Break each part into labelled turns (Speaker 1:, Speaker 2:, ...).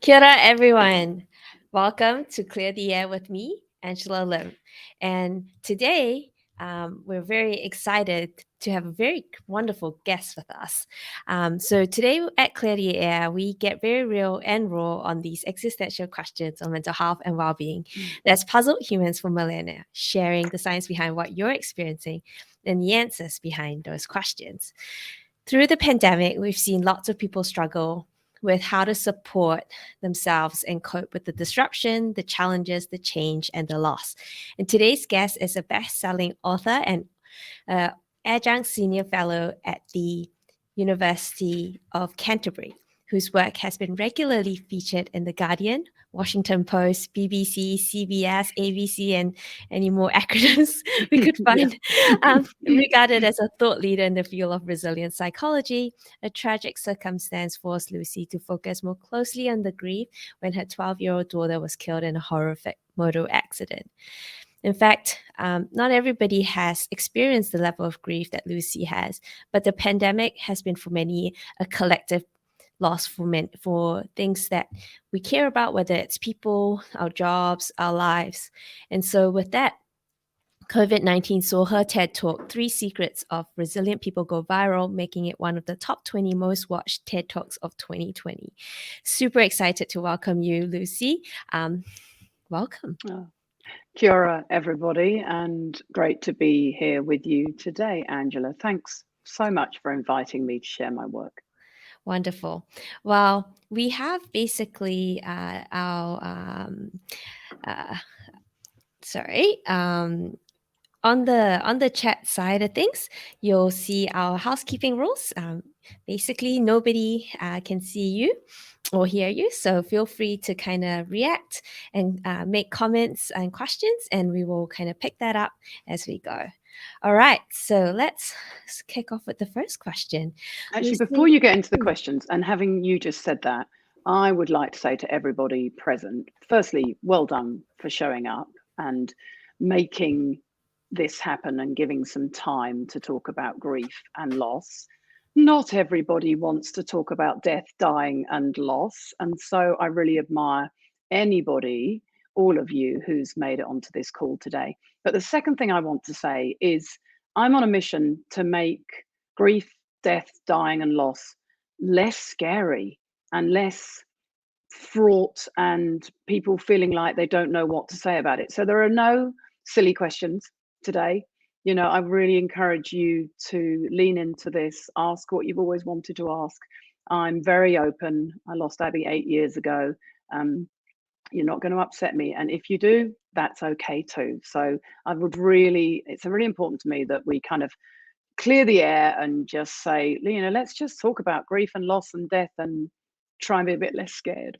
Speaker 1: Kia ora, everyone. Welcome to Clear the Air with me, Angela Lim. And today, we're very excited to have a very wonderful guest with us. So today at Clear the Air, we get very real and raw on these existential questions on mental health and well-being that's puzzled humans for millennia, sharing the science behind what you're experiencing and the answers behind those questions. Through the pandemic, we've seen lots of people struggle with how to support themselves and cope with the disruption, the challenges, the change, and the loss. And today's guest is a best-selling author and uh, adjunct senior fellow at the University of Canterbury, whose work has been regularly featured in The Guardian, Washington Post, BBC, CBS, ABC, and any more acronyms we could find. Regarded as a thought leader in the field of resilient psychology, a tragic circumstance forced Lucy to focus more closely on the grief when her 12-year-old daughter was killed in a horrific motor accident. In fact, not everybody has experienced the level of grief that Lucy has, but the pandemic has been for many a collective loss for things that we care about, whether it's people, our jobs, our lives. And so with that, COVID-19 saw her TED Talk, 3 Secrets of Resilient People, go viral, making it one of the top 20 most watched TED Talks of 2020. Super excited to welcome you, Lucy. Welcome.
Speaker 2: Oh, kia ora, everybody, and great to be here with you today, Angela. Thanks so much for inviting me to share my work.
Speaker 1: Wonderful. Well, we have basically on the chat side of things, you'll see our housekeeping rules. Basically, nobody can see you or hear you, so feel free to kind of react and make comments and questions, and we will kind of pick that up as we go. All right, so let's kick off with the first question.
Speaker 2: Actually,
Speaker 1: Lucy-
Speaker 2: before you get into the questions, and having you just said that, I would like to say to everybody present, firstly, well done for showing up and making this happen and giving some time to talk about grief and loss. Not everybody wants to talk about death, dying, and loss. And so I really admire anybody, all of you, who's made it onto this call today. But the second thing I want to say is I'm on a mission to make grief, death, dying, and loss less scary and less fraught and people feeling like they don't know what to say about it. So there are no silly questions today. You know, I really encourage you to lean into this, ask what you've always wanted to ask. I'm very open. I lost Abby 8 years ago. You're not going to upset me. And if you do, that's okay too. So it's really important to me that we kind of clear the air and just say, you know, let's just talk about grief and loss and death and try and be a bit less scared.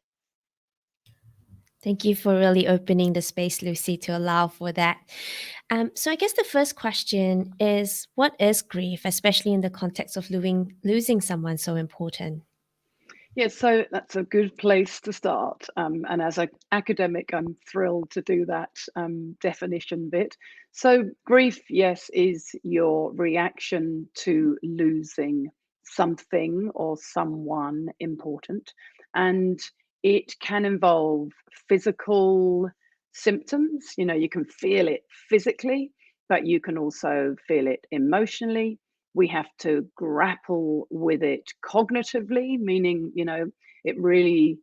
Speaker 1: Thank you for really opening the space, Lucy, to allow for that. So I guess the first question is, what is grief, especially in the context of losing someone so important?
Speaker 2: Yeah, so that's a good place to start. And as an academic, I'm thrilled to do that definition bit. So grief, yes, is your reaction to losing something or someone important. And it can involve physical symptoms. You know, you can feel it physically, but you can also feel it emotionally. We have to grapple with it cognitively, meaning, you know, it really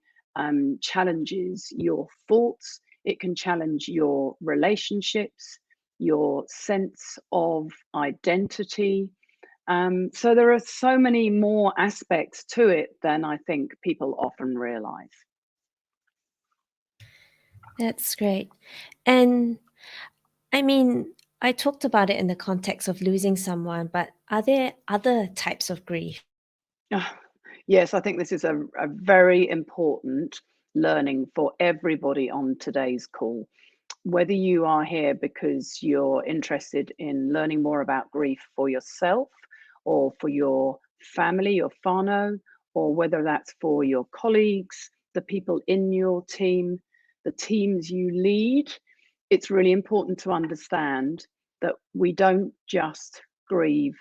Speaker 2: challenges your thoughts. It can challenge your relationships, your sense of identity. So there are so many more aspects to it than I think people often realize.
Speaker 1: That's great. And I mean, I talked about it in the context of losing someone, but are there other types of grief?
Speaker 2: Yes, I think this is a very important learning for everybody on today's call. Whether you are here because you're interested in learning more about grief for yourself or for your family, your whānau, or whether that's for your colleagues, the people in your team, the teams you lead, it's really important to understand that we don't just grieve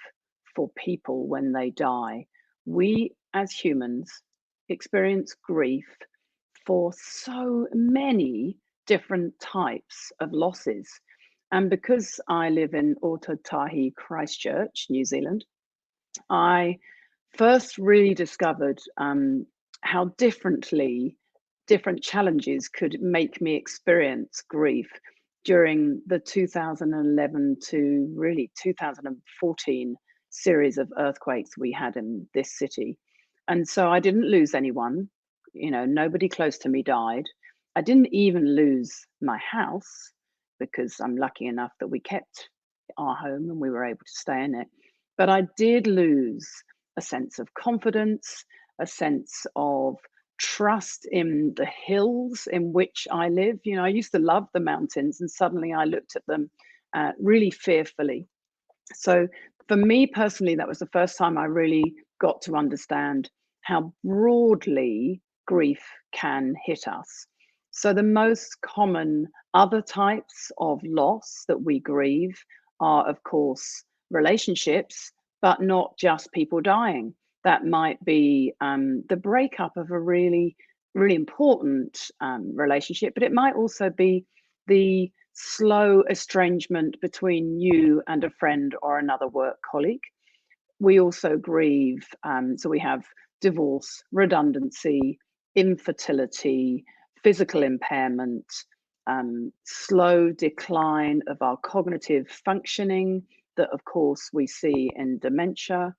Speaker 2: for people when they die. We as humans experience grief for so many different types of losses. And because I live in Ōtautahi, Christchurch, New Zealand, I first really discovered how different challenges could make me experience grief during the 2011 to really 2014 series of earthquakes we had in this city. And so I didn't lose anyone, nobody close to me died. I didn't even lose my house because I'm lucky enough that we kept our home and we were able to stay in it. But I did lose a sense of confidence, a sense of trust in the hills in which I live. I used to love the mountains, and suddenly I looked at them really fearfully. So for me personally, that was the first time I really got to understand how broadly grief can hit us. So the most common other types of loss that we grieve are, of course, relationships, but not just people dying. That might be the breakup of a really, really important relationship, but it might also be the slow estrangement between you and a friend or another work colleague. We also grieve, so we have divorce, redundancy, infertility, physical impairment, slow decline of our cognitive functioning that, of course, we see in dementia.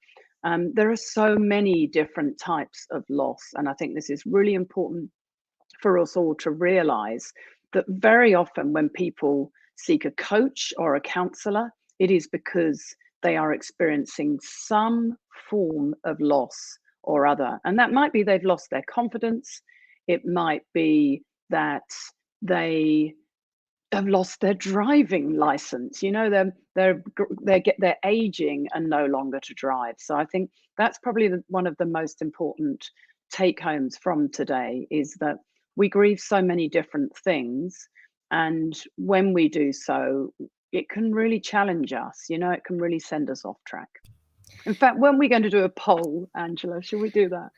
Speaker 2: There are so many different types of loss, and I think this is really important for us all to realize that very often when people seek a coach or a counselor, it is because they are experiencing some form of loss or other. And that might be they've lost their confidence. It might be that they have lost their driving license. They're aging and no longer to drive. So I think that's probably one of the most important take homes from today, is that we grieve so many different things, and when we do so, it can really challenge us. It can really send us off track. In fact, when we're going to do a poll, Angela, should we do that?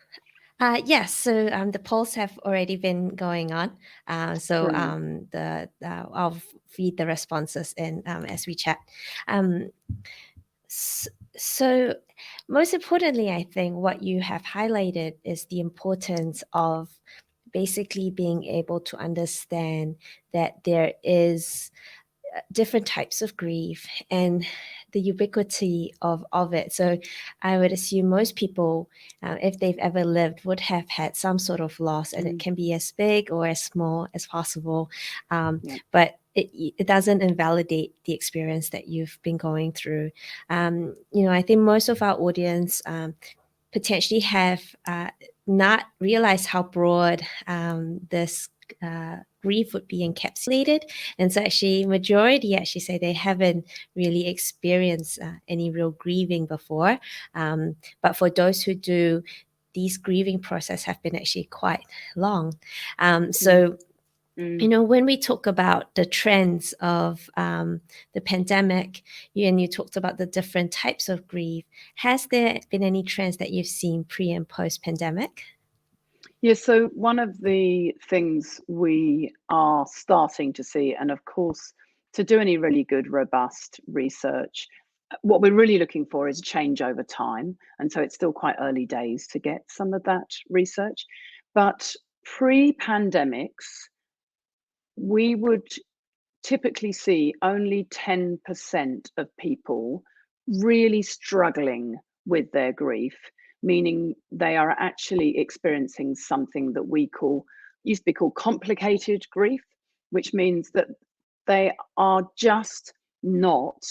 Speaker 1: Yes, so the polls have already been going on. So
Speaker 2: Brilliant.
Speaker 1: I'll feed the responses in as we chat. So most importantly, I think what you have highlighted is the importance of basically being able to understand that there is different types of grief and the ubiquity of it. So I would assume most people, if they've ever lived, would have had some sort of loss, and it can be as big or as small as possible.
Speaker 2: Yeah.
Speaker 1: But it doesn't invalidate the experience that you've been going through. I think most of our audience potentially have not realized how broad this grief would be encapsulated, and so actually majority actually say they haven't really experienced any real grieving before, but for those who do, these grieving process have been actually quite long. So when we talk about the trends of the pandemic, and you talked about the different types of grief, has there been any trends that you've seen pre and post pandemic?
Speaker 2: Yeah, so one of the things we are starting to see, and of course, to do any really good, robust research, what we're really looking for is change over time. And so it's still quite early days to get some of that research. But pre-pandemics, we would typically see only 10% of people really struggling with their grief, meaning they are actually experiencing something that used to be called complicated grief, which means that they are just not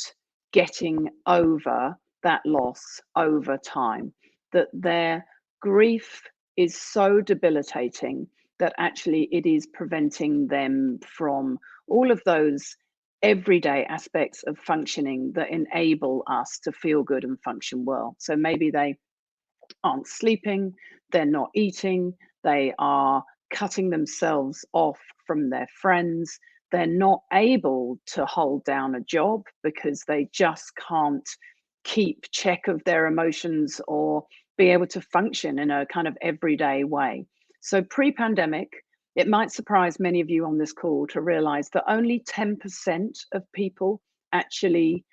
Speaker 2: getting over that loss over time, that their grief is so debilitating that actually it is preventing them from all of those everyday aspects of functioning that enable us to feel good and function well. So maybe they aren't sleeping, they're not eating, they are cutting themselves off from their friends, they're not able to hold down a job because they just can't keep check of their emotions or be able to function in a kind of everyday way. So pre-pandemic, it might surprise many of you on this call to realize that only 10% of people actually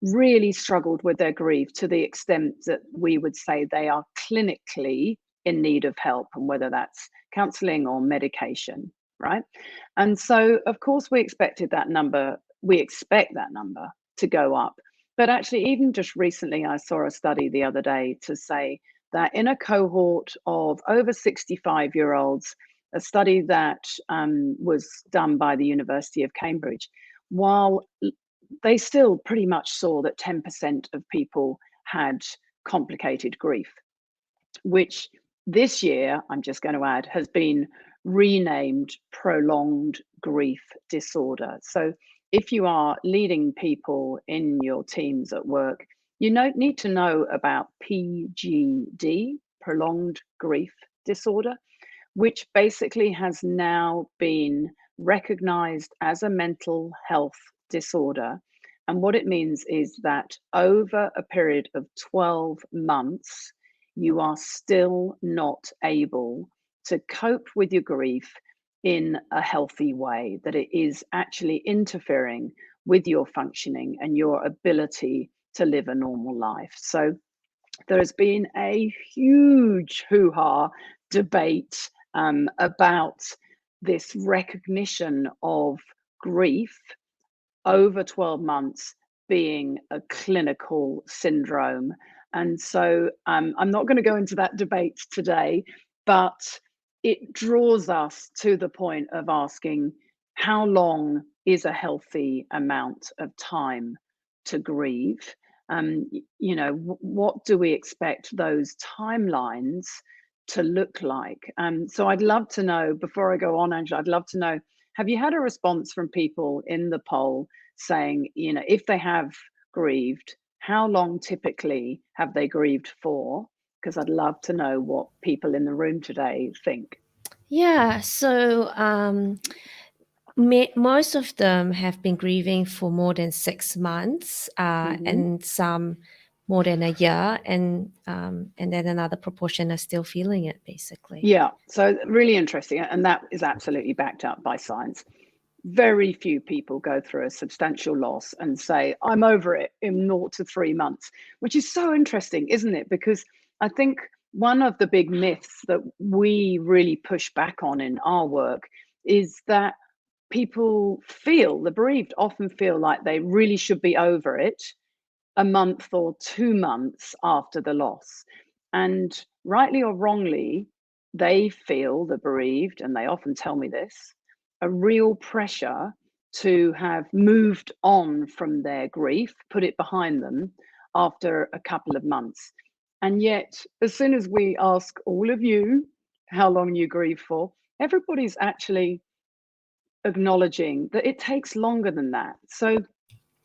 Speaker 2: really struggled with their grief to the extent that we would say they are clinically in need of help, and whether that's counseling or medication, right? And so, of course, we expect that number to go up. But actually, even just recently, I saw a study the other day to say that in a cohort of over 65-year-olds, a study that was done by the University of Cambridge, while they still pretty much saw that 10% of people had complicated grief, which this year, I'm just going to add, has been renamed prolonged grief disorder. So if you are leading people in your teams at work, you need to know about PGD, prolonged grief disorder, which basically has now been recognized as a mental health disorder. And what it means is that over a period of 12 months, you are still not able to cope with your grief in a healthy way, that it is actually interfering with your functioning and your ability to live a normal life. So there has been a huge hoo-ha debate about this recognition of grief over 12 months being a clinical syndrome. And so I'm not going to go into that debate today, but it draws us to the point of asking, how long is a healthy amount of time to grieve? What do we expect those timelines to look like? So I'd love to know, before I go on, Angela, I'd love to know, have you had a response from people in the poll saying, if they have grieved, how long typically have they grieved for? Because I'd love to know what people in the room today think.
Speaker 1: Yeah, so most of them have been grieving for more than 6 months, and some more than a year, and then another proportion are still feeling it, basically.
Speaker 2: Yeah, so really interesting, and that is absolutely backed up by science. Very few people go through a substantial loss and say, I'm over it in 0 to 3 months, which is so interesting, isn't it? Because I think one of the big myths that we really push back on in our work is that the bereaved often feel like they really should be over it a month or 2 months after the loss. And rightly or wrongly, they feel, the bereaved, and they often tell me this, a real pressure to have moved on from their grief, put it behind them after a couple of months. And yet, as soon as we ask all of you how long you grieve for, everybody's actually acknowledging that it takes longer than that. So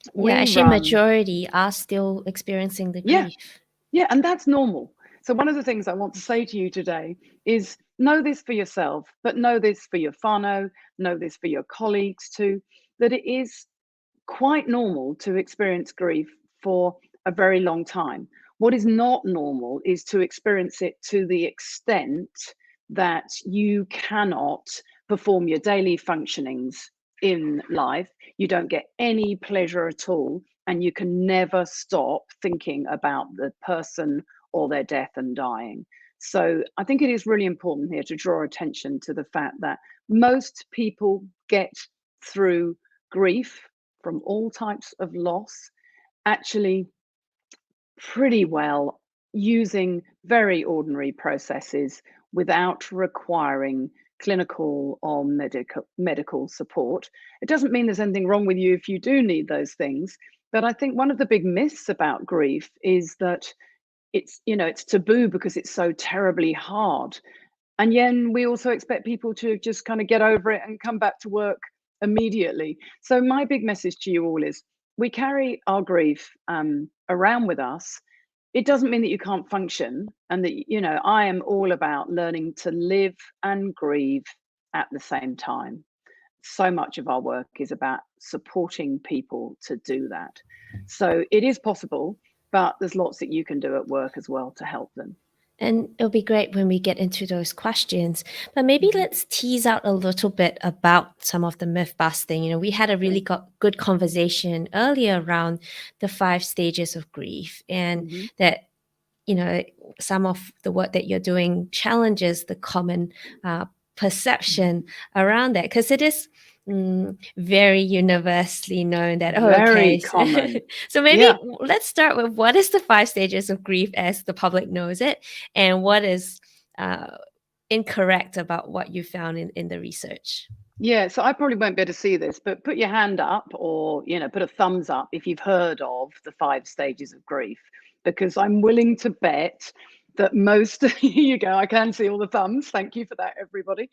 Speaker 1: Yeah,
Speaker 2: we
Speaker 1: actually,
Speaker 2: run,
Speaker 1: majority are still experiencing the
Speaker 2: yeah,
Speaker 1: grief.
Speaker 2: yeah, and that's normal. So one of the things I want to say to you today is know this for yourself, but know this for your whānau, know this for your colleagues too, that it is quite normal to experience grief for a very long time. What is not normal is to experience it to the extent that you cannot perform your daily functionings in life. You don't get any pleasure at all, and you can never stop thinking about the person or their death and dying. So I think it is really important here to draw attention to the fact that most people get through grief from all types of loss actually pretty well, using very ordinary processes without requiring clinical or medical support. It doesn't mean there's anything wrong with you if you do need those things, but I think one of the big myths about grief is that it's taboo because it's so terribly hard. And then we also expect people to just kind of get over it and come back to work immediately. So my big message to you all is, we carry our grief around with us. It doesn't mean that you can't function, and that, I am all about learning to live and grieve at the same time. So much of our work is about supporting people to do that. So it is possible, but there's lots that you can do at work as well to help them.
Speaker 1: And it'll be great when we get into those questions. But maybe
Speaker 2: Mhm.
Speaker 1: let's tease out a little bit about some of the myth busting. We had a really
Speaker 2: Sure.
Speaker 1: good conversation earlier around the 5 stages of grief, and
Speaker 2: Hmm.
Speaker 1: that you know some of the work that you're doing challenges the common perception around that, because it is very universally known that, oh,
Speaker 2: Very
Speaker 1: okay.
Speaker 2: common.
Speaker 1: So maybe
Speaker 2: Yeah.
Speaker 1: let's start with what is the 5 stages of grief as the public knows it, and what is uh, incorrect about what you found in the research.
Speaker 2: Yeah, so I probably won't be able to see this, but put your hand up or, put a thumbs up if you've heard of the 5 stages of grief, because I'm willing to bet that most, here you go, I can see all the thumbs. Thank you for that, everybody.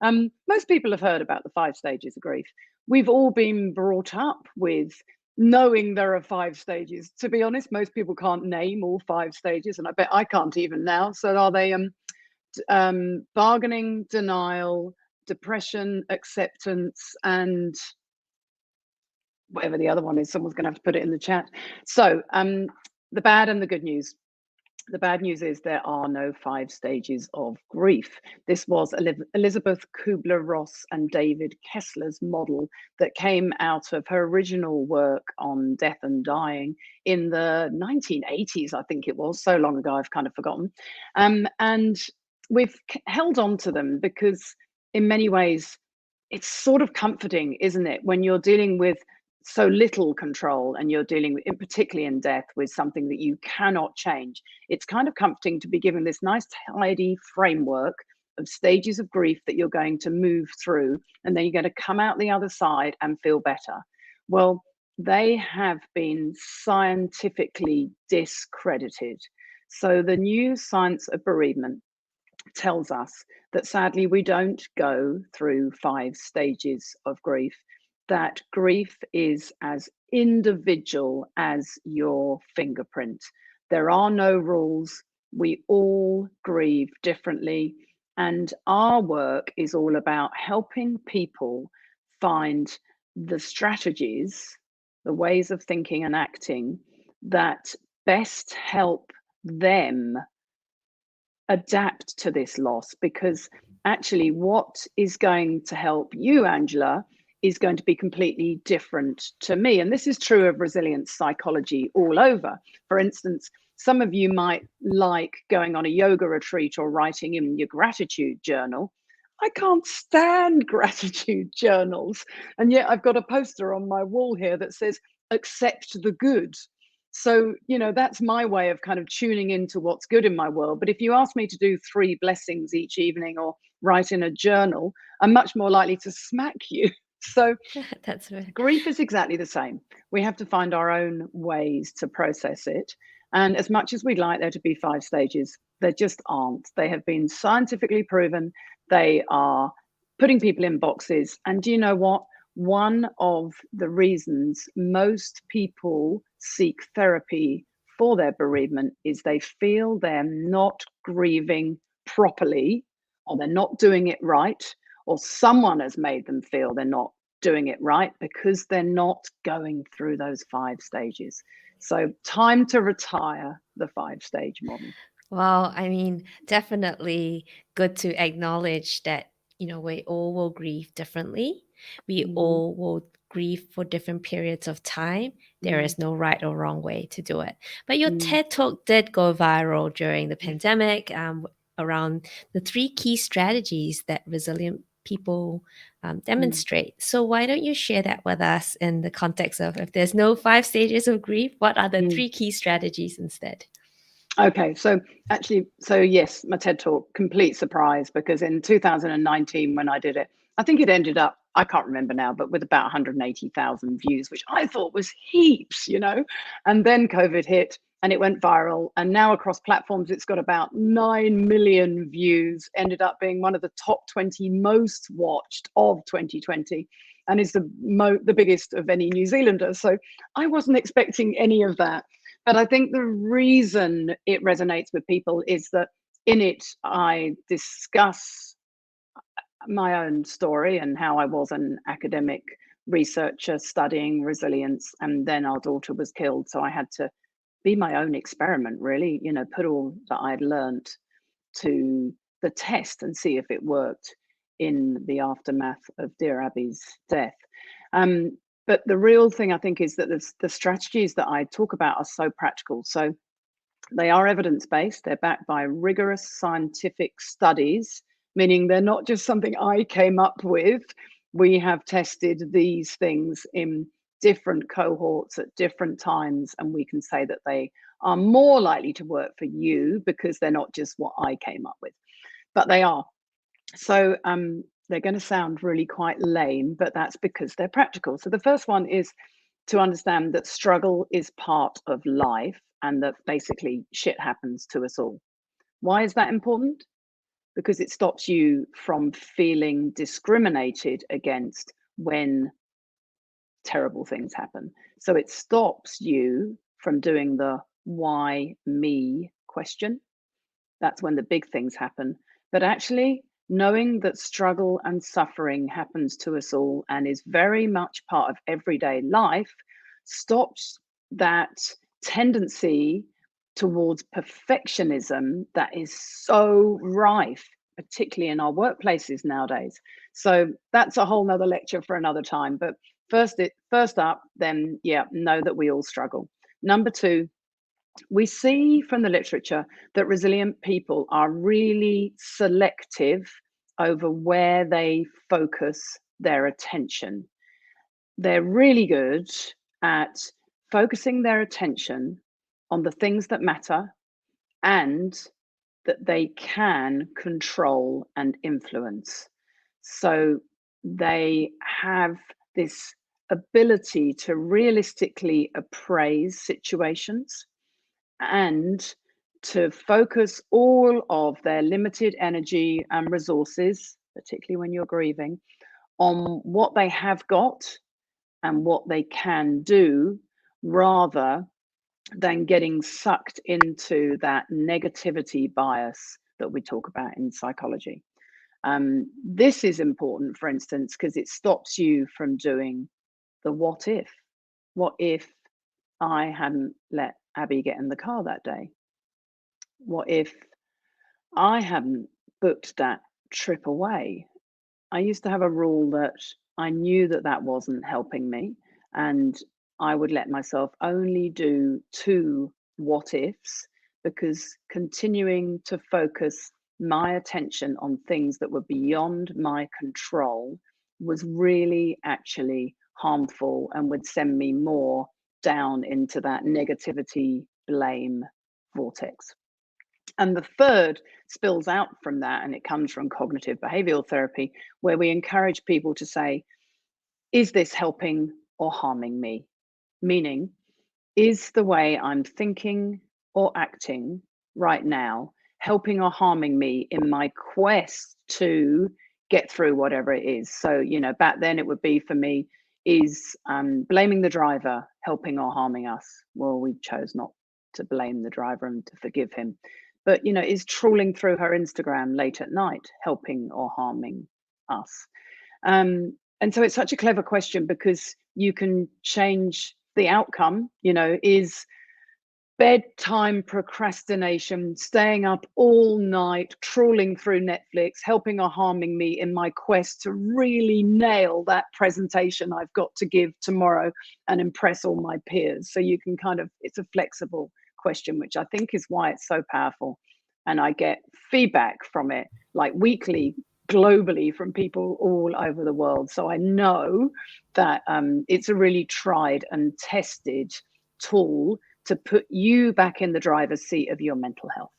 Speaker 2: Most people have heard about the 5 stages of grief. We've all been brought up with knowing there are 5 stages. To be honest, most people can't name all 5 stages, and I bet I can't even now. So are they bargaining, denial, depression, acceptance, and whatever the other one is? Someone's going to have to put it in the chat. So the bad and the good news. The bad news is there are no 5 stages of grief. This was Elizabeth Kubler-Ross and David Kessler's model that came out of her original work on death and dying in the 1980s, I think it was. So long ago, I've kind of forgotten. And we've held on to them because, in many ways, it's sort of comforting, isn't it, when you're dealing with so little control and you're dealing with, particularly in death, with something that you cannot change. It's kind of comforting to be given this nice tidy framework of stages of grief that you're going to move through, and then you're going to come out the other side and feel better. Well, they have been scientifically discredited. So the new science of bereavement tells us that sadly we don't go through 5 stages of grief, that grief is as individual as your fingerprint. There are no rules. We all grieve differently. And our work is all about helping people find the strategies, the ways of thinking and acting that best help them adapt to this loss, because actually what is going to help you, Angela, is going to be completely different to me. And this is true of resilience psychology all over. For instance, some of you might like going on a yoga retreat or writing in your gratitude journal. I can't stand gratitude journals. And yet I've got a poster on my wall here that says, accept the good. So, that's my way of kind of tuning into what's good in my world. But if you ask me to do 3 blessings each evening or write in a journal, I'm much more likely to smack you. So,
Speaker 1: That's right.
Speaker 2: grief is exactly the same. We have to find our own ways to process it. And as much as we'd like there to be 5 stages, there just aren't. They have been scientifically proven. They are putting people in boxes. And do you know what? One of the reasons most people seek therapy for their bereavement is they feel they're not grieving properly, or they're not doing it right, or someone has made them feel they're not doing it right because they're not going through those 5 stages. So, time to retire the 5 stage model.
Speaker 1: Well, I mean, definitely good to acknowledge that, we all will grieve differently. We
Speaker 2: Mm-hmm.
Speaker 1: all will grieve for different periods of time. There
Speaker 2: Mm-hmm.
Speaker 1: is no right or wrong way to do it. But your TED Talk did go viral during the pandemic, around the 3 key strategies that resilient people
Speaker 2: Mm-hmm.
Speaker 1: demonstrate. So why don't you share that with us in the context of, if there's no 5 stages of grief, what are the
Speaker 2: Mm-hmm.
Speaker 1: 3 key strategies instead?
Speaker 2: Okay, so actually, so yes, my TED Talk, complete surprise, because in 2019, when I did it, I think it ended up, I can't remember now, but with about 180,000 views, which I thought was heaps. And then COVID hit and it went viral. And now across platforms, it's got about 9 million views, ended up being one of the top 20 most watched of 2020, and is the biggest of any New Zealander. So I wasn't expecting any of that. But I think the reason it resonates with people is that in it, I discuss my own story and how I was an academic researcher studying resilience. And then our daughter was killed. So I had to be my own experiment, really, put all that I'd learned to the test and see if it worked in the aftermath of dear Abby's death. But the real thing, I think, is that the strategies that I talk about are so practical. So they are evidence-based. They're backed by rigorous scientific studies, meaning they're not just something I came up with. We have tested these things in different cohorts at different times, and we can say that they are more likely to work for you because they're not just what I came up with, but they are. So they're going to sound really quite lame, but that's because they're practical. So the first one is to understand that struggle is part of life and that basically shit happens to us all. Why is that important? Because it stops you from feeling discriminated against when terrible things happen. So it stops you from doing the why me question. That's when the big things happen. But actually, knowing that struggle and suffering happens to us all and is very much part of everyday life stops that tendency towards perfectionism that is so rife, particularly in our workplaces nowadays. So that's a whole nother lecture for another time. But first up, then, yeah, know that we all struggle. Number two, we see from the literature that resilient people are really selective over where they focus their attention. They're really good at focusing their attention on the things that matter and that they can control and influence. So they have this ability to realistically appraise situations and to focus all of their limited energy and resources, particularly when you're grieving, on what they have got and what they can do rather than getting sucked into that negativity bias that we talk about in psychology. This is important, for instance, because it stops you from doing the what if. What if I hadn't let Abby get in the car that day? What if I hadn't booked that trip away? I used to have a rule that I knew that that wasn't helping me, and I would let myself only do 2 what ifs, because continuing to focus my attention on things that were beyond my control was really actually harmful and would send me more down into that negativity blame vortex. And the third spills out from that, and it comes from cognitive behavioral therapy, where we encourage people to say, is this helping or harming me? Meaning, is the way I'm thinking or acting right now helping or harming me in my quest to get through whatever it is? So, back then it would be for me, is blaming the driver helping or harming us? Well, we chose not to blame the driver and to forgive him. But, is trawling through her Instagram late at night helping or harming us? And so it's such a clever question because you can change the outcome. Is bedtime procrastination, staying up all night, trawling through Netflix, helping or harming me in my quest to really nail that presentation I've got to give tomorrow and impress all my peers? So you can it's a flexible question, which I think is why it's so powerful. And I get feedback from it like weekly, globally, from people all over the world. So I know that it's a really tried and tested tool to put you back in the driver's seat of your mental health.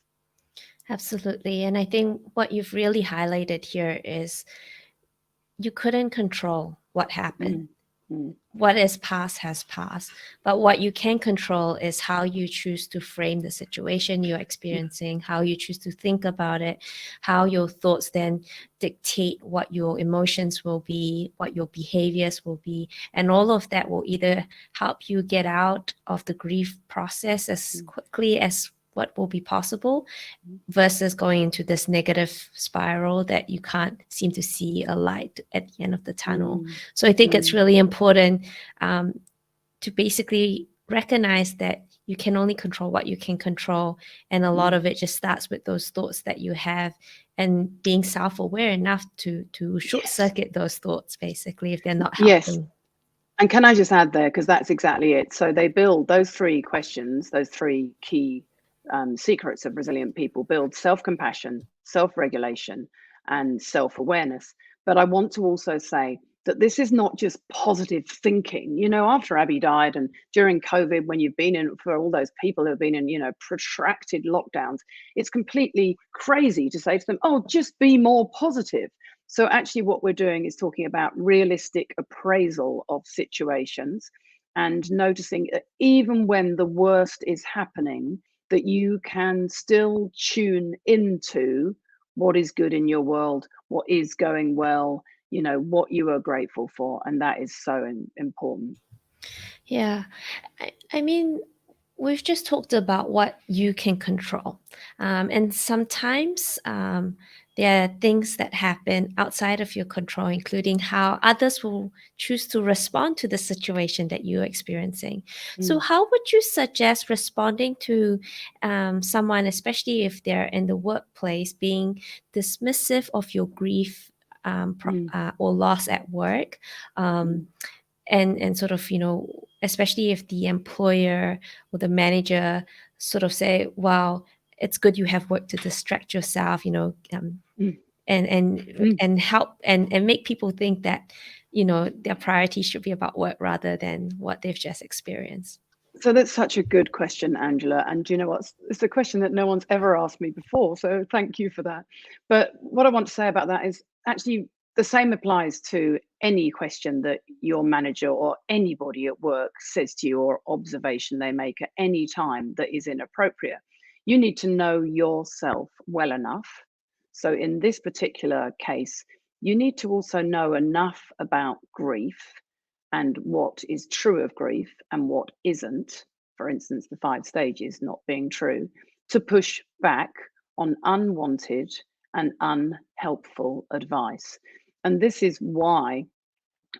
Speaker 1: Absolutely. And I think what you've really highlighted here is you couldn't control what happened. What is past has passed. But what you can control is how you choose to frame the situation you're experiencing, how you choose to think about it, how your thoughts then dictate what your emotions will be, what your behaviors will be. And all of that will either help you get out of the grief process as quickly as what will be possible versus going into this negative spiral that you can't seem to see a light at the end of the tunnel. So I think it's really important to basically recognize that you can only control what you can control. And a lot of it just starts with those thoughts that you have, and being self-aware enough to short circuit those thoughts, basically, if they're not
Speaker 2: Yes.
Speaker 1: helping.
Speaker 2: And can I just add there, because that's exactly it. So they build those three questions, those three key secrets of resilient people: build self-compassion, self-regulation, and self-awareness. But I want to also say that this is not just positive thinking. You know, after Abby died and during COVID, when you've been in, for all those people who have been in, you know, protracted lockdowns, it's completely crazy to say to them, oh, just be more positive. So actually what we're doing is talking about realistic appraisal of situations and noticing that even when the worst is happening, that you can still tune into what is good in your world, what is going well, you know, what you are grateful for. And that is so important.
Speaker 1: Yeah. I mean, we've just talked about what you can control. And sometimes there are things that happen outside of your control, including how others will choose to respond to the situation that you're experiencing. So,
Speaker 2: Mm,
Speaker 1: how would you suggest responding to someone, especially if they're in the workplace, being dismissive of your grief
Speaker 2: mm,
Speaker 1: or loss at work?
Speaker 2: mm.
Speaker 1: And sort of, especially if the employer or the manager sort of say, well, it's good you have work to distract yourself,
Speaker 2: Mm, mm.
Speaker 1: and help and make people think that their priority should be about work rather than what they've just experienced.
Speaker 2: So that's such a good question, Angela. And do you know what? It's a question that no one's ever asked me before. So thank you for that. But what I want to say about that is actually the same applies to any question that your manager or anybody at work says to you, or observation they make at any time that is inappropriate. You need to know yourself well enough. So in this particular case, you need to also know enough about grief and what is true of grief and what isn't, for instance, the 5 stages not being true, to push back on unwanted and unhelpful advice. And this is why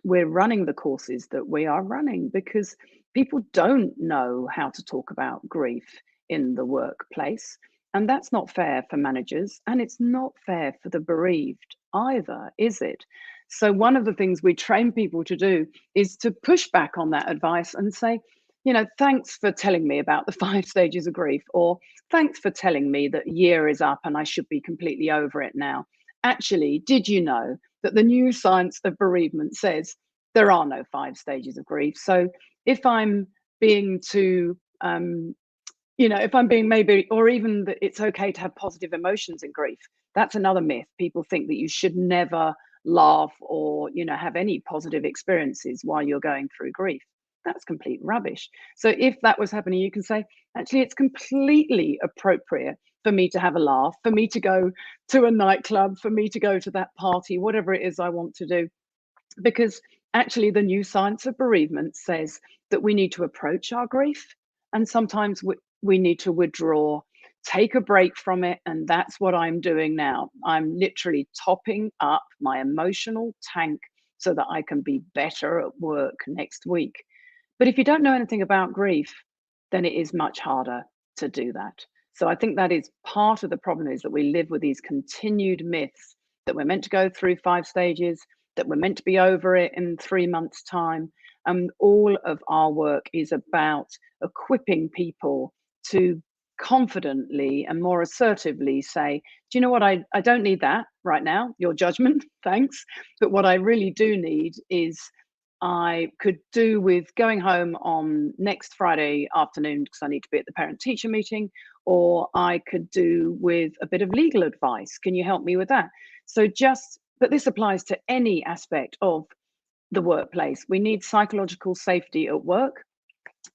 Speaker 2: we're running the courses that we are running, because people don't know how to talk about grief in the workplace. And that's not fair for managers, and it's not fair for the bereaved either, is it? So, one of the things we train people to do is to push back on that advice and say, you know, thanks for telling me about the 5 stages of grief, or thanks for telling me that year is up and I should be completely over it now. Actually, did you know that the new science of bereavement says there are no 5 stages of grief? So if I'm being too, if I'm being maybe, or even that it's okay to have positive emotions in grief, that's another myth. People think that you should never laugh or, have any positive experiences while you're going through grief. That's complete rubbish. So if that was happening, you can say, actually, it's completely appropriate for me to have a laugh, for me to go to a nightclub, for me to go to that party, whatever it is I want to do. Because actually, the new science of bereavement says that we need to approach our grief, and sometimes we need to withdraw, take a break from it. And that's what I'm doing now. I'm literally topping up my emotional tank so that I can be better at work next week. But if you don't know anything about grief, then it is much harder to do that. So I think that is part of the problem, is that we live with these continued myths that we're meant to go through 5 stages, that we're meant to be over it in 3 months' time. And all of our work is about equipping people to confidently and more assertively say, do you know what? I don't need that right now, your judgment, thanks. But what I really do need is, I could do with going home on next Friday afternoon because I need to be at the parent teacher meeting, or I could do with a bit of legal advice. Can you help me with that? So but this applies to any aspect of the workplace. We need psychological safety at work,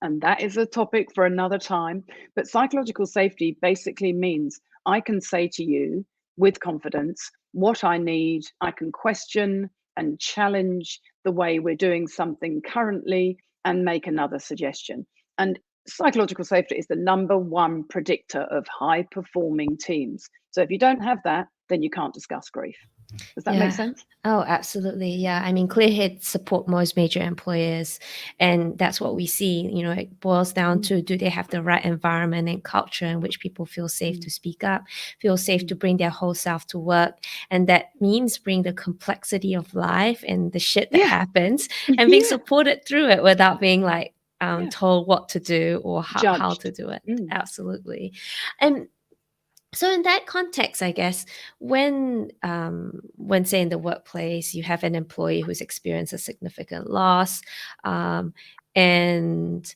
Speaker 2: and that is a topic for another time. But psychological safety basically means I can say to you with confidence what I need. I can question and challenge the way we're doing something currently and make another suggestion. And psychological safety is the number one predictor of high performing teams. So if you don't have that, then you can't discuss grief. Does that make
Speaker 1: Yeah.
Speaker 2: sense?
Speaker 1: Oh, absolutely. Yeah. I mean, Clearhead support most major employers, and that's what we see. You know, it boils down
Speaker 2: Mm,
Speaker 1: to, do they have the right environment and culture in which people feel safe
Speaker 2: mm,
Speaker 1: to speak up, feel safe to
Speaker 2: mm.
Speaker 1: bring their whole self to work, and that means bring the complexity of life and the shit that
Speaker 2: Yeah,
Speaker 1: happens, and being
Speaker 2: yeah,
Speaker 1: supported through it without being like
Speaker 2: yeah.
Speaker 1: told what to do or how to
Speaker 2: Judged.
Speaker 1: do it.
Speaker 2: Mm,
Speaker 1: Absolutely. And so in that context, I guess, when say in the workplace you have an employee who's experienced a significant loss, um, and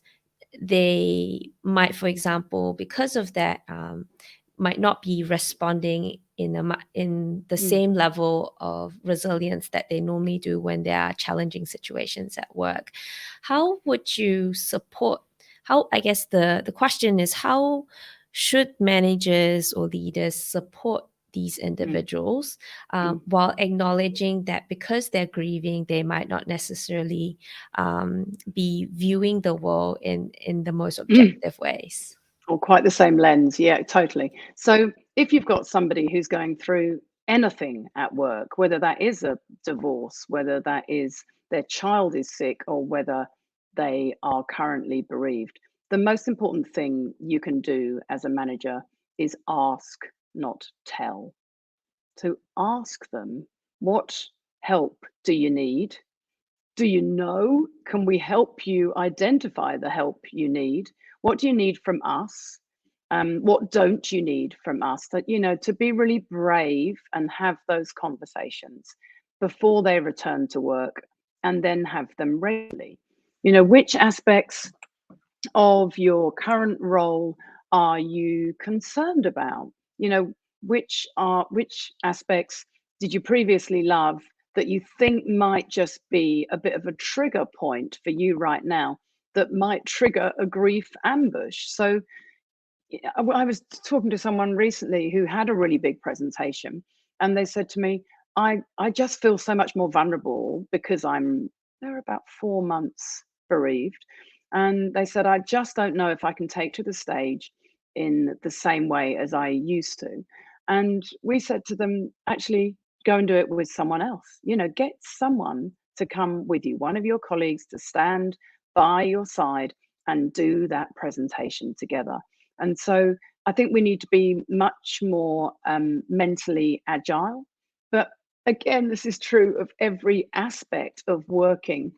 Speaker 1: they might, for example, because of that, might not be responding in the
Speaker 2: mm,
Speaker 1: same level of resilience that they normally do when there are challenging situations at work. How would you support? How, I guess the question is, how should managers or leaders support these
Speaker 2: mm,
Speaker 1: individuals,
Speaker 2: mm.
Speaker 1: while acknowledging that because they're grieving, they might not necessarily be viewing the world in the most objective ways.
Speaker 2: Or quite the same lens. Yeah, totally. So if you've got somebody who's going through anything at work, whether that is a divorce, whether that is their child is sick, or whether they are currently bereaved, the most important thing you can do as a manager is ask, not tell. So ask them, what help do you need? Do you know? Can we help you identify the help you need? What do you need from us? What don't you need from us? That, to be really brave and have those conversations before they return to work, and then have them regularly. Which aspects of your current role are you concerned about? Which aspects did you previously love that you think might just be a bit of a trigger point for you right now, that might trigger a grief ambush? So yeah, I was talking to someone recently who had a really big presentation, and they said to me, I just feel so much more vulnerable because they're about 4 months bereaved. And they said, I just don't know if I can take to the stage in the same way as I used to. And we said to them, actually, go and do it with someone else. Get someone to come with you, one of your colleagues to stand by your side and do that presentation together. And so I think we need to be much more mentally agile. But again, this is true of every aspect of working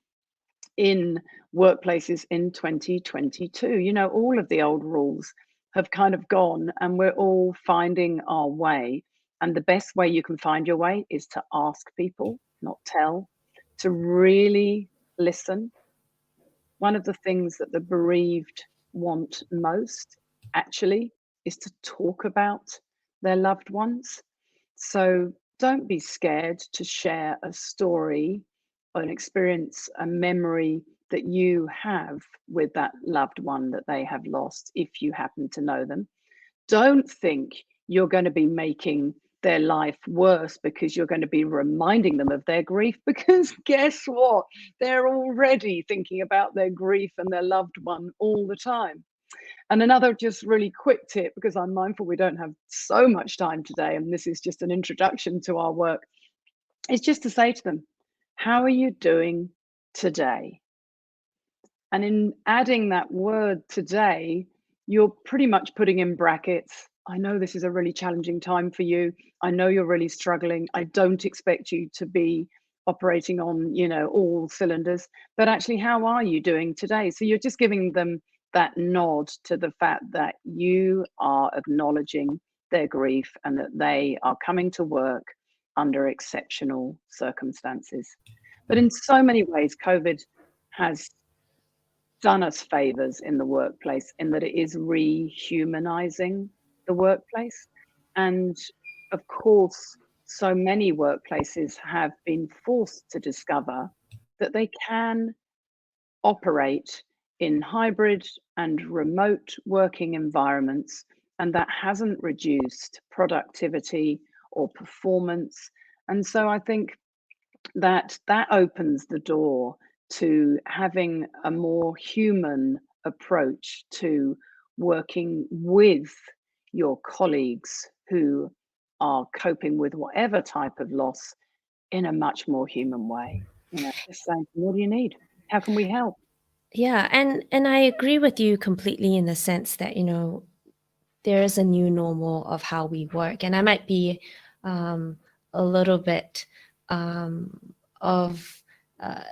Speaker 2: in workplaces in 2022. All of the old rules have kind of gone, and we're all finding our way. And the best way you can find your way is to ask people, not tell, to really listen. One of the things that the bereaved want most, actually, is to talk about their loved ones. So don't be scared to share a story, or an experience, a memory that you have with that loved one that they have lost, if you happen to know them. Don't think you're going to be making their life worse because you're going to be reminding them of their grief, because guess what? They're already thinking about their grief and their loved one all the time. And another just really quick tip, because I'm mindful we don't have so much time today, and this is just an introduction to our work, is just to say to them, how are you doing today? And in adding that word today, you're pretty much putting in brackets, I know this is a really challenging time for you. I know you're really struggling. I don't expect you to be operating on, all cylinders, but actually, how are you doing today? So you're just giving them that nod to the fact that you are acknowledging their grief, and that they are coming to work under exceptional circumstances. But in so many ways, COVID has done us favors in the workplace, in that it is rehumanizing the workplace. And of course, so many workplaces have been forced to discover that they can operate in hybrid and remote working environments, and that hasn't reduced productivity or performance. And so I think that opens the door to having a more human approach to working with your colleagues who are coping with whatever type of loss in a much more human way. Just saying, what do you need? How can we help?
Speaker 1: Yeah, and I agree with you completely in the sense that, there is a new normal of how we work. And I might be a little bit of uh,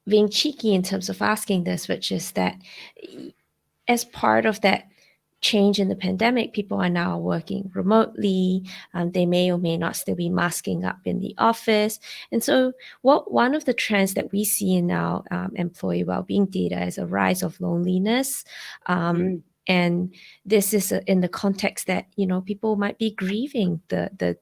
Speaker 1: being cheeky in terms of asking this, which is that as part of that change in the pandemic, people are now working remotely. They may or may not still be masking up in the office. And so one of the trends that we see in our employee well-being data is a rise of loneliness. And this is in the context that, people might be grieving the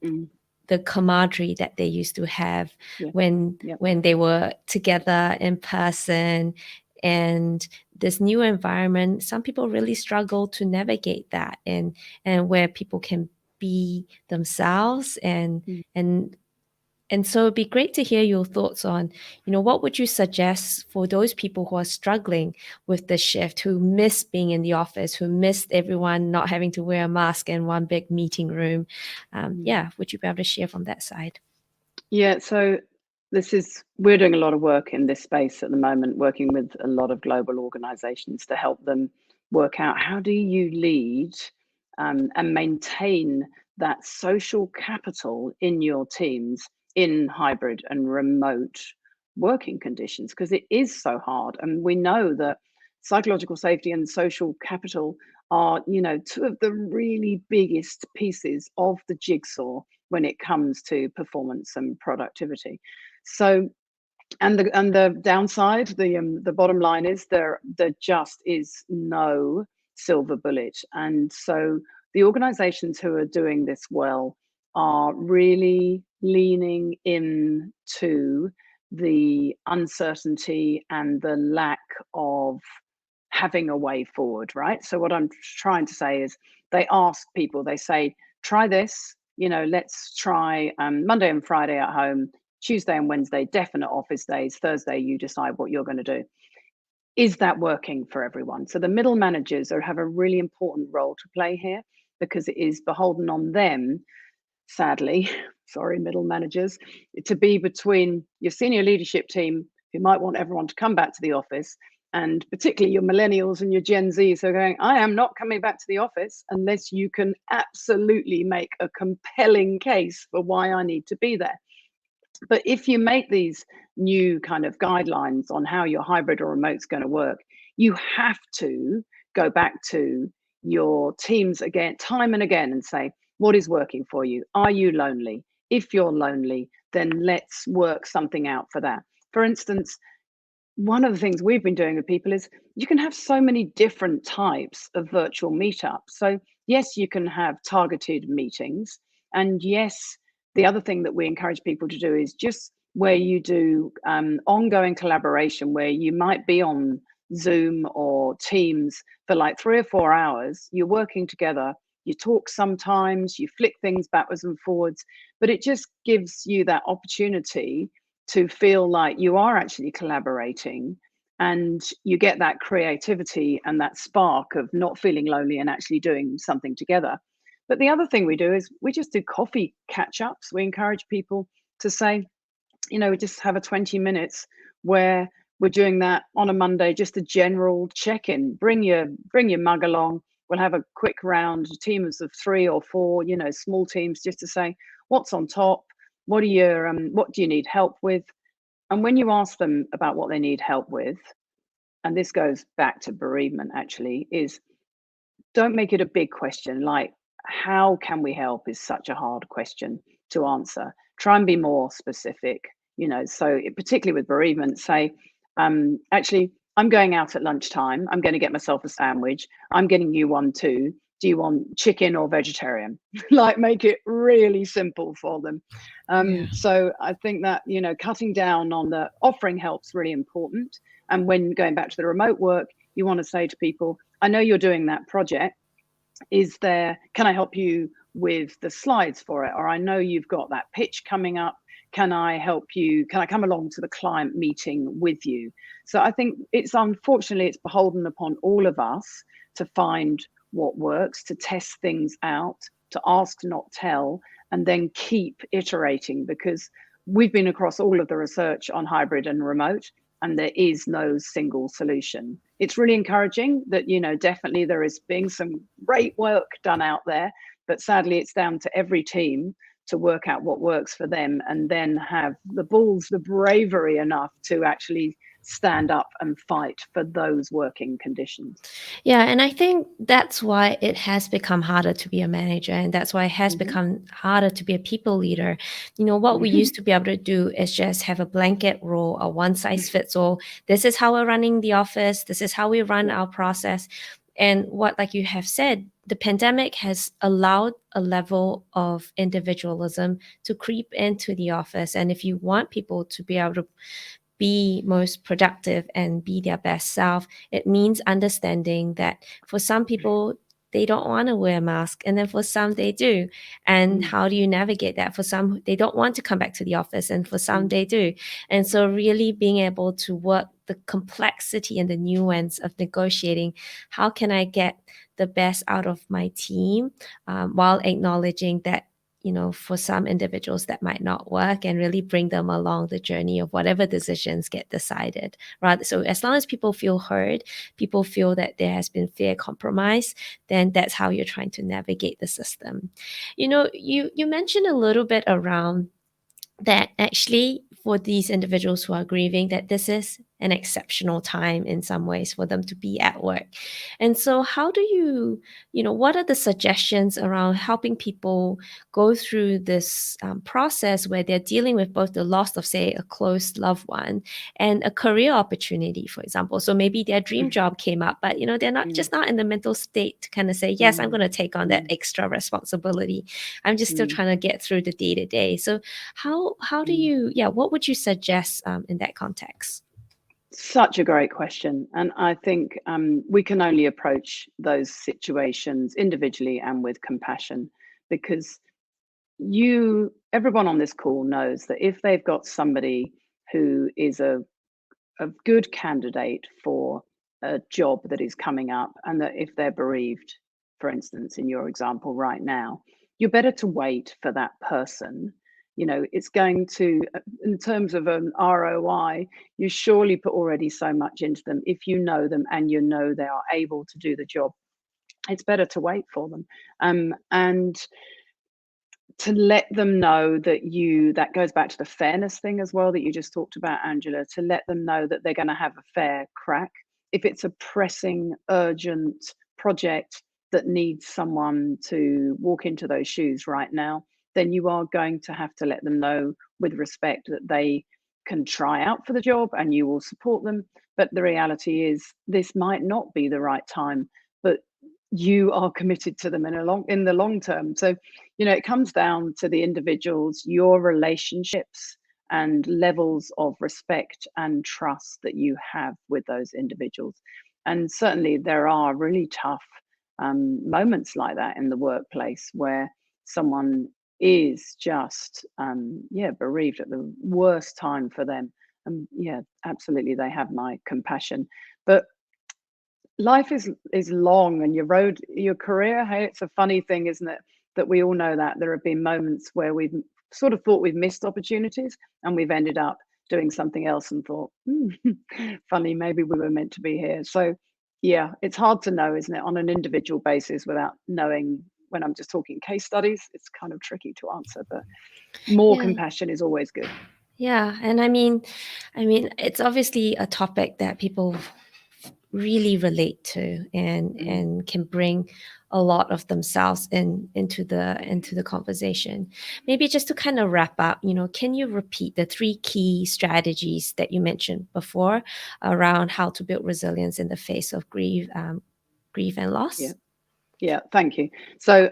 Speaker 1: camaraderie that they used to have when they were together in person. And this new environment, some people really struggle to navigate that, and where people can be themselves. And so it'd be great to hear your thoughts on, what would you suggest for those people who are struggling with the shift, who miss being in the office, who missed everyone not having to wear a mask in one big meeting room? Would you be able to share from that side?
Speaker 2: Yeah, so we're doing a lot of work in this space at the moment, working with a lot of global organizations to help them work out how do you lead and maintain that social capital in your teams in hybrid and remote working conditions, because it is so hard. And we know that psychological safety and social capital are, two of the really biggest pieces of the jigsaw when it comes to performance and productivity. So, and the downside, the bottom line is there just is no silver bullet. And so the organizations who are doing this well are really leaning into the uncertainty and the lack of having a way forward, right? So what I'm trying to say is they ask people, they say, try this, let's try Monday and Friday at home, Tuesday and Wednesday, definite office days, Thursday, you decide what you're going to do. Is that working for everyone? So the middle managers have a really important role to play here, because it is beholden on them, sadly, sorry, middle managers, to be between your senior leadership team, who might want everyone to come back to the office, and particularly your millennials and your Gen Zs who are going, I am not coming back to the office unless you can absolutely make a compelling case for why I need to be there. But if you make these new kind of guidelines on how your hybrid or remote's going to work, you have to go back to your teams again, time and again, and say, what is working for you? Are you lonely? If you're lonely, then let's work something out for that. For instance, one of the things we've been doing with people is you can have so many different types of virtual meetups. So yes, you can have targeted meetings. And yes, the other thing that we encourage people to do is just where you do ongoing collaboration, where you might be on Zoom or Teams for like 3 or 4 hours, you're working together, you talk sometimes, you flick things backwards and forwards, but it just gives you that opportunity to feel like you are actually collaborating, and you get that creativity and that spark of not feeling lonely and actually doing something together. But the other thing we do is we just do coffee catch ups. We encourage people to say, we just have a 20 minutes where we're doing that on a Monday, just a general check-in. Bring your mug along. We'll have a quick round, teams of 3 or 4, small teams, just to say what's on top. What do you need help with? And when you ask them about what they need help with, and this goes back to bereavement actually, is don't make it a big question like how can we help is such a hard question to answer. Try and be more specific, so particularly with bereavement, say, actually, I'm going out at lunchtime, I'm going to get myself a sandwich, I'm getting you one too, do you want chicken or vegetarian? Like, make it really simple for them. So I think that, cutting down on the offering help's really important. And when going back to the remote work, you want to say to people, I know you're doing that project. Can I help you with the slides for it? Or I know you've got that pitch coming up. Can I help you? Can I come along to the client meeting with you? So I think unfortunately, it's beholden upon all of us to find what works, to test things out, to ask, not tell, and then keep iterating, because we've been across all of the research on hybrid and remote, and there is no single solution. It's really encouraging that, definitely there is being some great work done out there, but sadly it's down to every team to work out what works for them, and then have the balls, the bravery enough to actually stand up and fight for those working conditions.
Speaker 1: Yeah, and I think that's why it has become harder to be a manager, and that's why it has become harder to be a people leader. What we used to be able to do is just have a blanket rule, a one size fits all. This is how we're running the office, this is how we run our process. And what, like you have said, the pandemic has allowed a level of individualism to creep into the office. And if you want people to be able to be most productive and be their best self, it means understanding that for some people, they don't want to wear a mask. And then for some, they do. And how do you navigate that? For some, they don't want to come back to the office. And for some, they do. And so really being able to work the complexity and the nuance of negotiating, how can I get the best out of my team, while acknowledging that, for some individuals that might not work, and really bring them along the journey of whatever decisions get decided. Right. So as long as people feel heard, people feel that there has been fair compromise, then that's how you're trying to navigate the system. You mentioned a little bit around that actually for these individuals who are grieving, that this is an exceptional time in some ways for them to be at work. And so how do what are the suggestions around helping people go through this process where they're dealing with both the loss of, say, a close loved one and a career opportunity, for example? So maybe their dream job came up, but they're not in the mental state to kind of say, yes, I'm going to take on that extra responsibility. I'm just still trying to get through the day to day. So how do you, what would you suggest in that context?
Speaker 2: Such a great question. And I think we can only approach those situations individually and with compassion, because everyone on this call knows that if they've got somebody who is a good candidate for a job that is coming up, and that if they're bereaved, for instance, in your example right now, you're better to wait for that person. It's going to, in terms of an ROI, you surely put already so much into them. If you know them and you know they are able to do the job, it's better to wait for them. And to let them know that goes back to the fairness thing as well that you just talked about, Angela, to let them know that they're going to have a fair crack. If it's a pressing, urgent project that needs someone to walk into those shoes right now, then you are going to have to let them know with respect that they can try out for the job and you will support them. But the reality is this might not be the right time, but you are committed to them in the long term. So it comes down to the individuals, your relationships, and levels of respect and trust that you have with those individuals. And certainly there are really tough moments like that in the workplace, where someone is just bereaved at the worst time for them. And absolutely, they have my compassion. But life is long, and your career, hey, it's a funny thing, isn't it, that we all know that there have been moments where we've sort of thought we've missed opportunities, and we've ended up doing something else and thought, funny, maybe we were meant to be here. So it's hard to know, isn't it, on an individual basis without knowing. When I'm just talking case studies, it's kind of tricky to answer, but more compassion is always good.
Speaker 1: Yeah, and I mean, it's obviously a topic that people really relate to, and can bring a lot of themselves into the conversation. Maybe just to kind of wrap up, can you repeat the 3 key strategies that you mentioned before around how to build resilience in the face of grief and loss?
Speaker 2: Yeah, thank you. So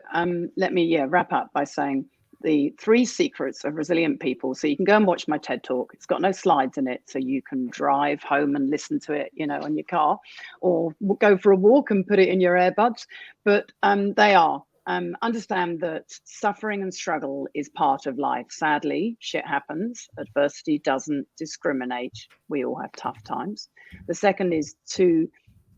Speaker 2: let me wrap up by saying the 3 secrets of resilient people. So you can go and watch my TED talk. It's got no slides in it, so you can drive home and listen to it, on your car, or go for a walk and put it in your earbuds. But they are understand that suffering and struggle is part of life. Sadly, shit happens. Adversity doesn't discriminate. We all have tough times. The second is to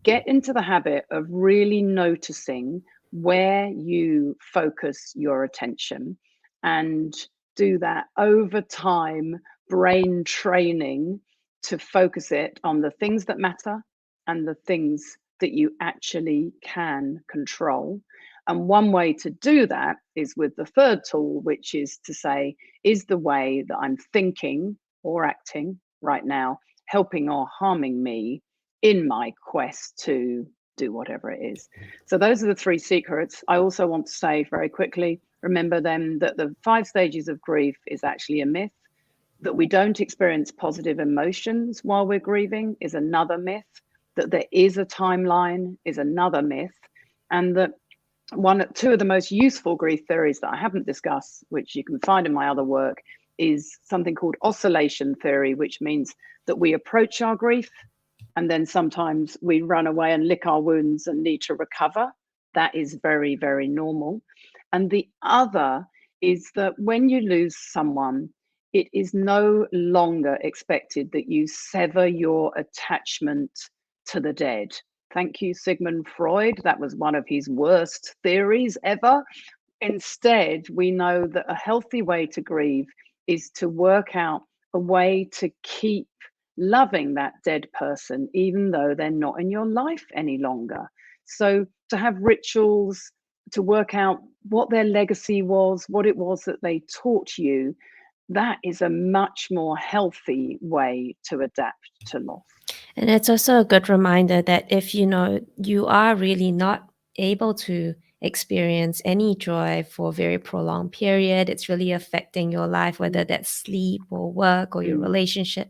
Speaker 2: get into the habit of really noticing where you focus your attention, and do that over time, brain training to focus it on the things that matter and the things that you actually can control. And one way to do that is with the third tool, which is to say, is the way that I'm thinking or acting right now helping or harming me in my quest to do whatever it is? So those are the three secrets. I also want to say very quickly, remember then that the 5 stages of grief is actually a myth. That we don't experience positive emotions while we're grieving is another myth. That there is a timeline is another myth. And that two of the most useful grief theories that I haven't discussed, which you can find in my other work, is something called oscillation theory, which means that we approach our grief and then sometimes we run away and lick our wounds and need to recover. That is very, very normal. And the other is that when you lose someone, it is no longer expected that you sever your attachment to the dead. Thank you, Sigmund Freud. That was one of his worst theories ever. Instead, we know that a healthy way to grieve is to work out a way to keep loving that dead person, even though they're not in your life any longer. So, to have rituals, to work out what their legacy was, what it was that they taught you, that is a much more healthy way to adapt to loss.
Speaker 1: And it's also a good reminder that if you are really not able to experience any joy for a very prolonged period, it's really affecting your life, whether that's sleep or work or your
Speaker 2: Mm.
Speaker 1: relationship.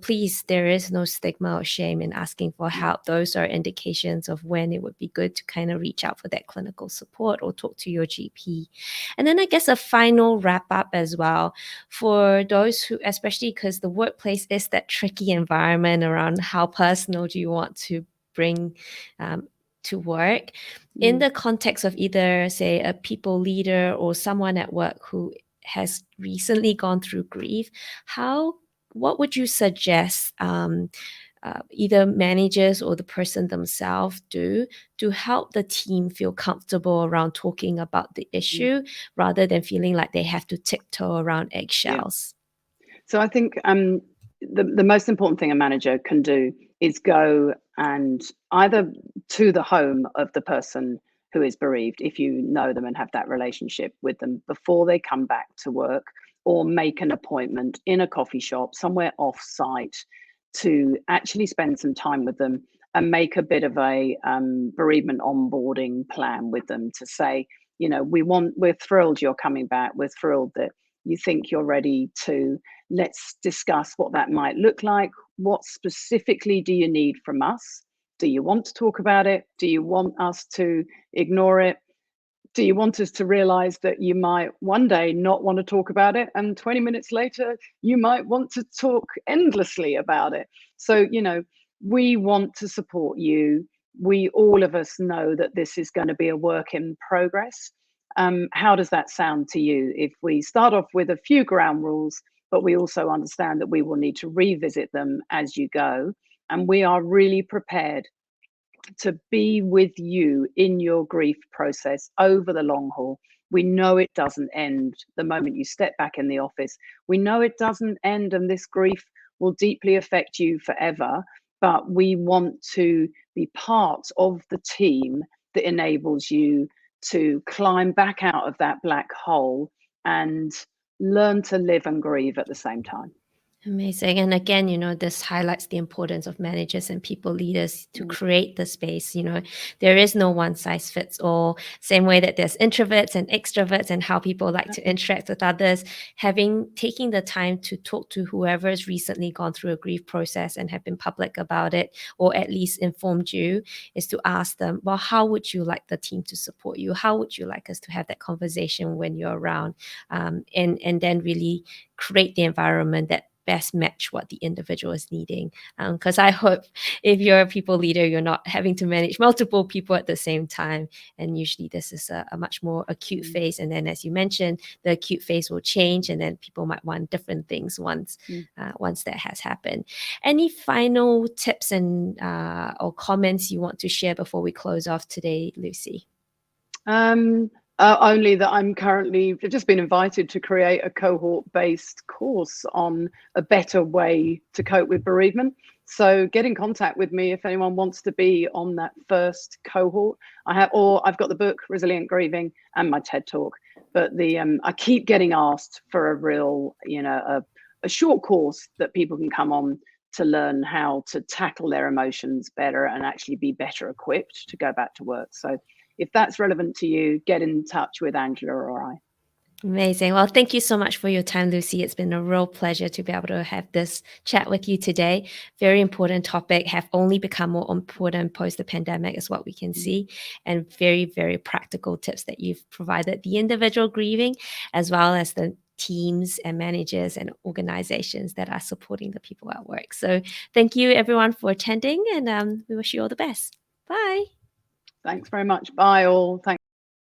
Speaker 1: Please, there is no stigma or shame in asking for help. Those are indications of when it would be good to kind of reach out for that clinical support or talk to your GP. And then I guess a final wrap up as well for those who, especially because the workplace is that tricky environment around how personal do you want to bring to work. In the context of either, say, a people leader or someone at work who has recently gone through grief, what would you suggest either managers or the person themselves do to help the team feel comfortable around talking about the issue rather than feeling like they have to tiptoe around
Speaker 2: Yeah.
Speaker 1: eggshells?
Speaker 2: So I think the most important thing a manager can do is go and either to the home of the person who is bereaved, if you know them and have that relationship with them, before they come back to work, or make an appointment in a coffee shop somewhere off site to actually spend some time with them and make a bit of a bereavement onboarding plan with them to say, we're thrilled you're coming back. We're thrilled that you think you're ready to. Let's discuss what that might look like. What specifically do you need from us? Do you want to talk about it? Do you want us to ignore it? Do you want us to realize that you might one day not want to talk about it, and 20 minutes later you might want to talk endlessly about it? So, we want to support you. We, all of us, know that this is going to be a work in progress. How does that sound to you if we start off with a few ground rules, but we also understand that we will need to revisit them as you go, and we are really prepared to be with you in your grief process over the long haul? We know it doesn't end the moment you step back in the office. We know it doesn't end, and this grief will deeply affect you forever. But we want to be part of the team that enables you to climb back out of that black hole and learn to live and grieve at the same time.
Speaker 1: Amazing. And again, this highlights the importance of managers and people leaders to create the space. There is no one size fits all. Same way that there's introverts and extroverts and how people like to interact with others. Taking the time to talk to whoever has recently gone through a grief process and have been public about it, or at least informed you, is to ask them, well, how would you like the team to support you? How would you like us to have that conversation when you're around? And then really create the environment that best match what the individual is needing. Because I hope if you're a people leader, you're not having to manage multiple people at the same time. And usually this is a much more acute phase. And then, as you mentioned, the acute phase will change, and then people might want different things once that has happened. Any final tips and or comments you want to share before we close off today, Lucy?
Speaker 2: Only that I'm currently just been invited to create a cohort-based course on a better way to cope with bereavement. So get in contact with me if anyone wants to be on that first cohort. I've got the book Resilient Grieving and my TED Talk. But I keep getting asked for a real, a short course that people can come on to learn how to tackle their emotions better and actually be better equipped to go back to work. So if that's relevant to you, get in touch with Angela or I.
Speaker 1: Amazing. Well, thank you so much for your time, Lucy. It's been a real pleasure to be able to have this chat with you today. Very important topic, have only become more important post the pandemic, is what we can see, and very, very practical tips that you've provided the individual grieving, as well as the teams and managers and organizations that are supporting the people at work. So thank you, everyone, for attending, and we wish you all the best. Bye.
Speaker 2: Thanks very much. Bye, all. Thanks.